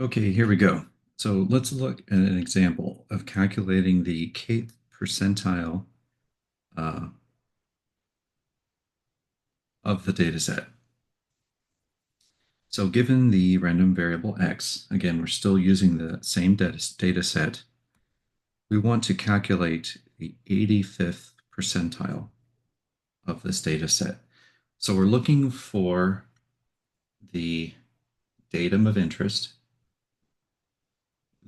Okay, here we go. So let's look at an example of calculating the kth percentile uh, of the data set. So given the random variable x, again, we're still using the same data set, we want to calculate the 85th percentile of this data set. So we're looking for the datum of interest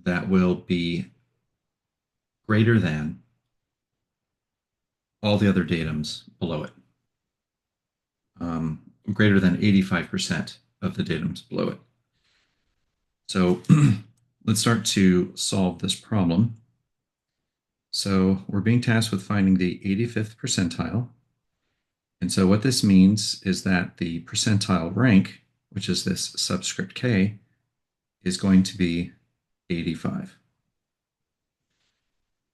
that will be greater than all the other datums below it. Greater than 85% of the datums below it. So let's start to solve this problem. So we're being tasked with finding the 85th percentile. And so what this means is that the percentile rank, which is this subscript k, is going to be 85.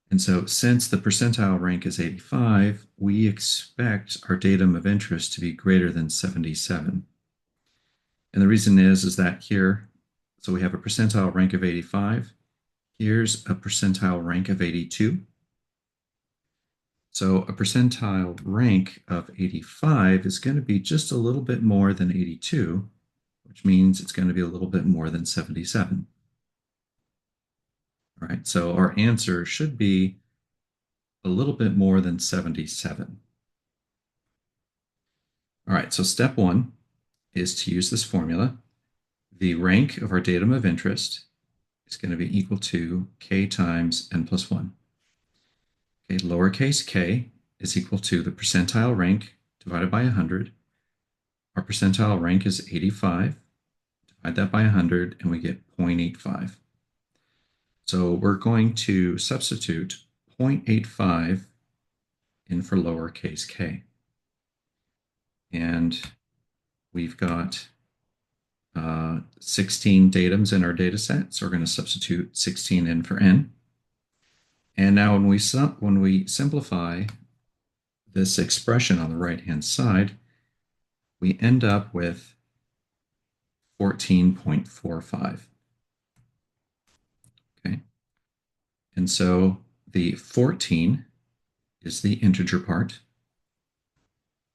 And so since the percentile rank is 85, we expect our datum of interest to be greater than 77. And the reason is that here, so we have a percentile rank of 85. Here's a percentile rank of 82. So a percentile rank of 85 is going to be just a little bit more than 82, which means it's going to be a little bit more than 77. All right, so our answer should be a little bit more than 77. All right, so step one is to use this formula. The rank of our datum of interest is going to be equal to k times n plus 1. Okay, lowercase k is equal to the percentile rank divided by 100. Our percentile rank is 85. Divide that by 100, and we get 0.85. So we're going to substitute 0.85 in for lowercase k. And we've got 16 datums in our data set, so we're going to substitute 16 in for n. And now when we simplify this expression on the right-hand side, we end up with 14.45. Okay. And so the 14 is the integer part,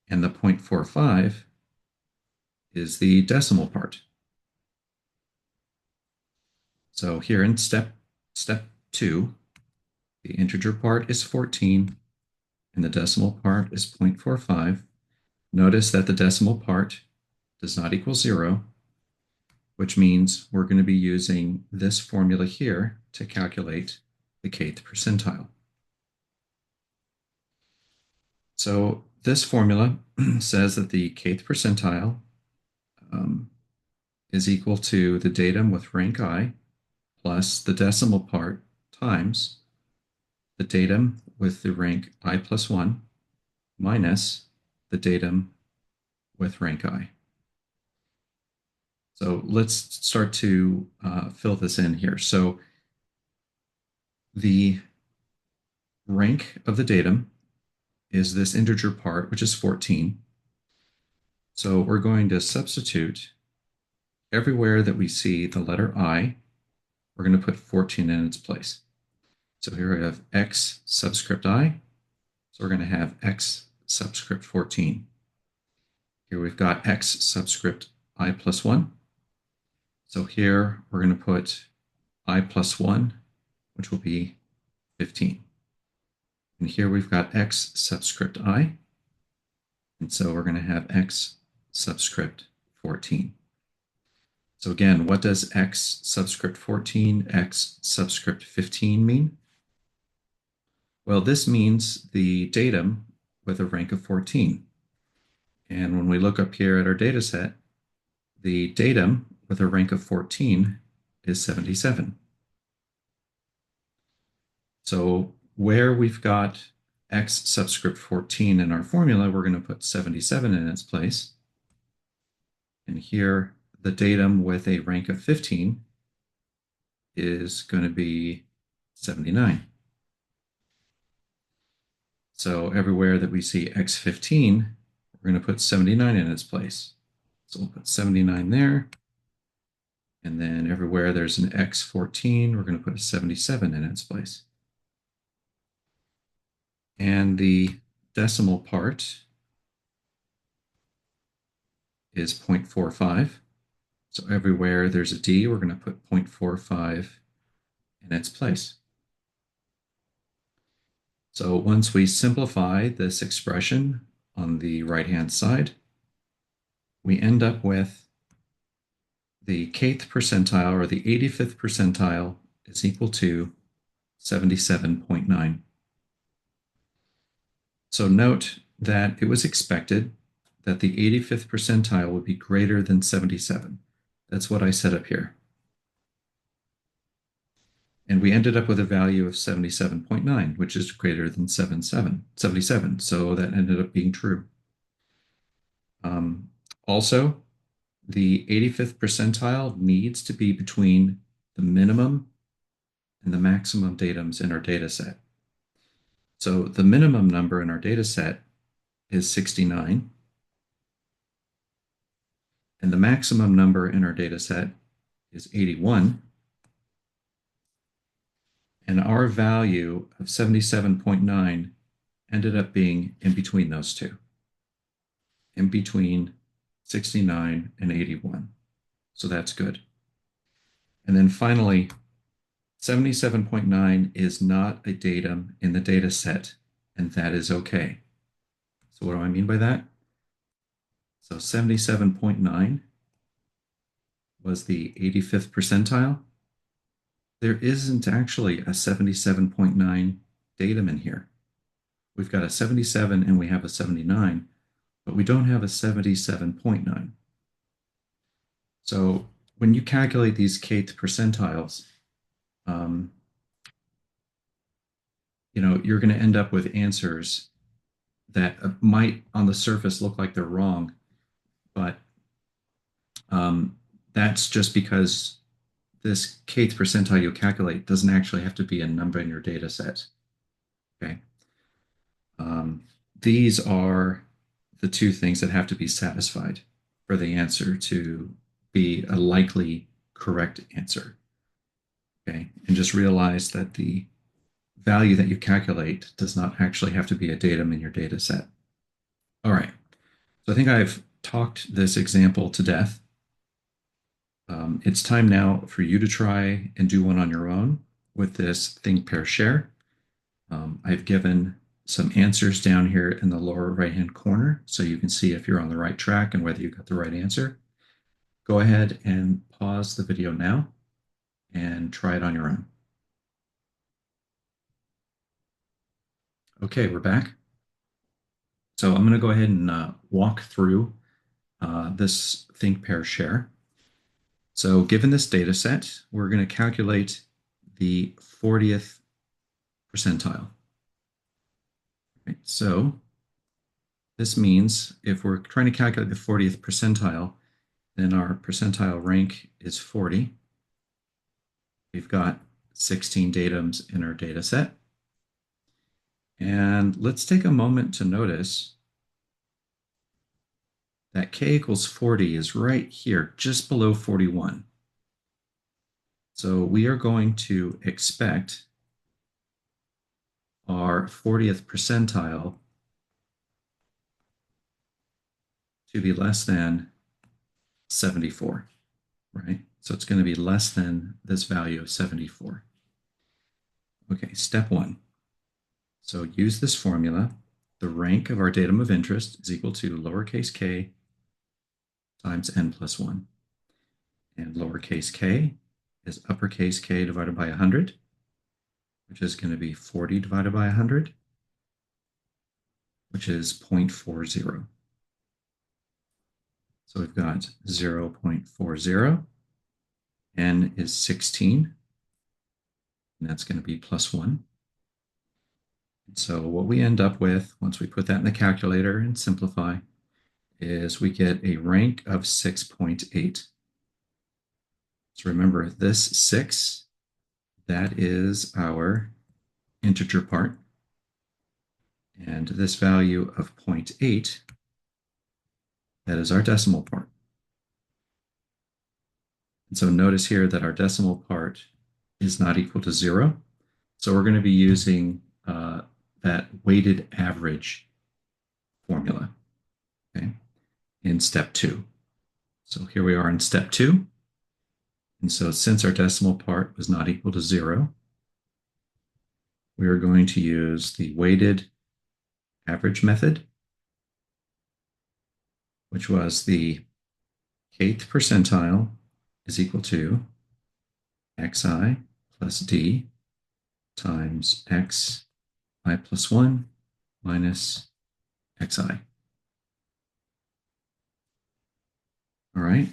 and the 0.45 is the decimal part. So here in step 2, the integer part is 14 and the decimal part is 0.45. Notice that the decimal part does not equal 0, which means we're going to be using this formula here to calculate the kth percentile. So this formula says that the kth percentile is equal to the datum with rank I plus the decimal part times the datum with the rank I plus 1 minus the datum with rank I. So let's start to fill this in here. So the rank of the datum is this integer part, which is 14. So we're going to substitute everywhere that we see the letter I, we're going to put 14 in its place. So here we have x subscript I. So we're going to have x subscript 14. Here we've got x subscript I plus 1. So here we're going to put I plus 1, which will be 15. And here we've got x subscript I. And so we're going to have x subscript 14. So again, what does x subscript 14, x subscript 15 mean? Well, this means the datum with a rank of 14. And when we look up here at our data set, the datum with a rank of 14 is 77. So where we've got x subscript 14 in our formula, we're going to put 77 in its place. And here, the datum with a rank of 15 is going to be 79. So everywhere that we see x15, we're going to put 79 in its place. So we'll put 79 there. And then everywhere there's an X14, we're going to put a 77 in its place. And the decimal part is 0.45. So everywhere there's a D, we're going to put 0.45 in its place. So once we simplify this expression on the right-hand side, we end up with the kth percentile, or the 85th percentile, is equal to 77.9. So note that it was expected that the 85th percentile would be greater than 77. That's what I set up here. And we ended up with a value of 77.9, which is greater than 77. So that ended up being true. Also, the 85th percentile needs to be between the minimum and the maximum datums in our data set. So the minimum number in our data set is 69, and the maximum number in our data set is 81. And our value of 77.9 ended up being in between those two, in between 69 and 81. So that's good. And then finally, 77.9 is not a datum in the data set, and that is okay. So what do I mean by that? So 77.9 was the 85th percentile. There isn't actually a 77.9 datum in here. We've got a 77 and we have a 79, but we don't have a 77.9. So when you calculate these kth percentiles, you're going to end up with answers that might on the surface look like they're wrong, but that's just because this kth percentile you calculate doesn't actually have to be a number in your data set. Okay. These are the two things that have to be satisfied for the answer to be a likely correct answer. Okay. And just realize that the value that you calculate does not actually have to be a datum in your data set. All right. So I think I've talked this example to death. It's time now for you to try and do one on your own with this think, pair, share. I've given some answers down here in the lower right-hand corner so you can see if you're on the right track and whether you got the right answer. Go ahead and pause the video now and try it on your own. Okay, we're back. So I'm going to go ahead and walk through this think, pair, share. So given this data set, we're going to calculate the 40th percentile. Okay, so this means if we're trying to calculate the 40th percentile, then our percentile rank is 40. We've got 16 datums in our data set. And let's take a moment to notice that k equals 40 is right here, just below 41. So we are going to expect our 40th percentile to be less than 74, right? So it's going to be less than this value of 74. Okay, step one. So use this formula. The rank of our datum of interest is equal to lowercase k times n plus 1. And lowercase k is uppercase K divided by 100, which is going to be 40 divided by 100, which is 0.40. So we've got 0.40. N is 16, and that's going to be plus 1. And so what we end up with, once we put that in the calculator and simplify, is we get a rank of 6.8. So remember, this 6, that is our integer part. And this value of 0.8, that is our decimal part. And so notice here that our decimal part is not equal to 0. So we're going to be using that weighted average formula, okay, in step 2. So here we are in step 2. And so since our decimal part was not equal to 0, we are going to use the weighted average method, which was the kth percentile is equal to xi plus d times xi plus 1 minus xi. All right.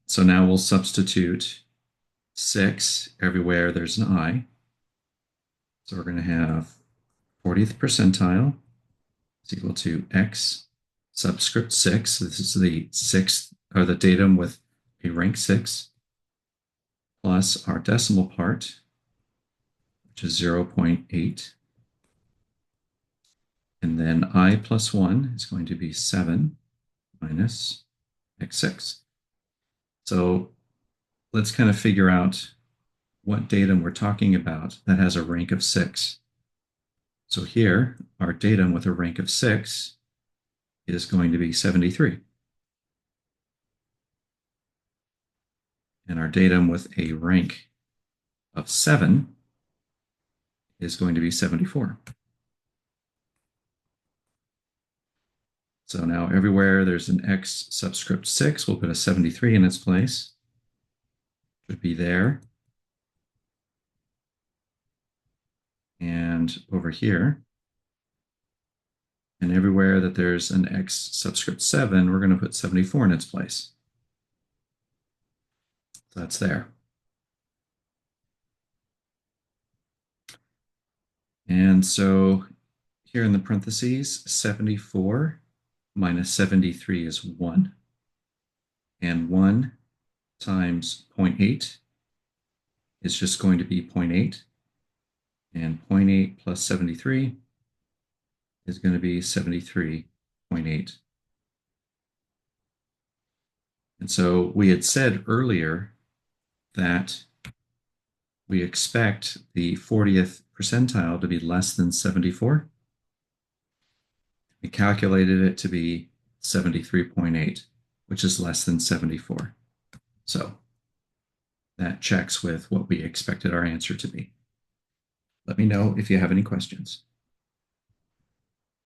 So now we'll substitute 6 everywhere there's an I. So we're going to have 40th percentile is equal to x subscript 6. This is the sixth, or the datum with a rank 6, plus our decimal part, which is 0.8. And then I plus 1 is going to be 7 minus x6. So let's kind of figure out what datum we're talking about that has a rank of 6. So here, our datum with a rank of 6 is going to be 73. And our datum with a rank of 7 is going to be 74. So now everywhere there's an x subscript 6, we'll put a 73 in its place. It would be there. And over here. And everywhere that there's an x subscript 7, we're going to put 74 in its place. So that's there. And so here in the parentheses, 74 minus 73 is 1. And 1 times 0.8 is just going to be 0.8. And 0.8 plus 73 is going to be 73.8. And so we had said earlier that we expect the 40th percentile to be less than 74. We calculated it to be 73.8, which is less than 74. So that checks with what we expected our answer to be. Let me know if you have any questions.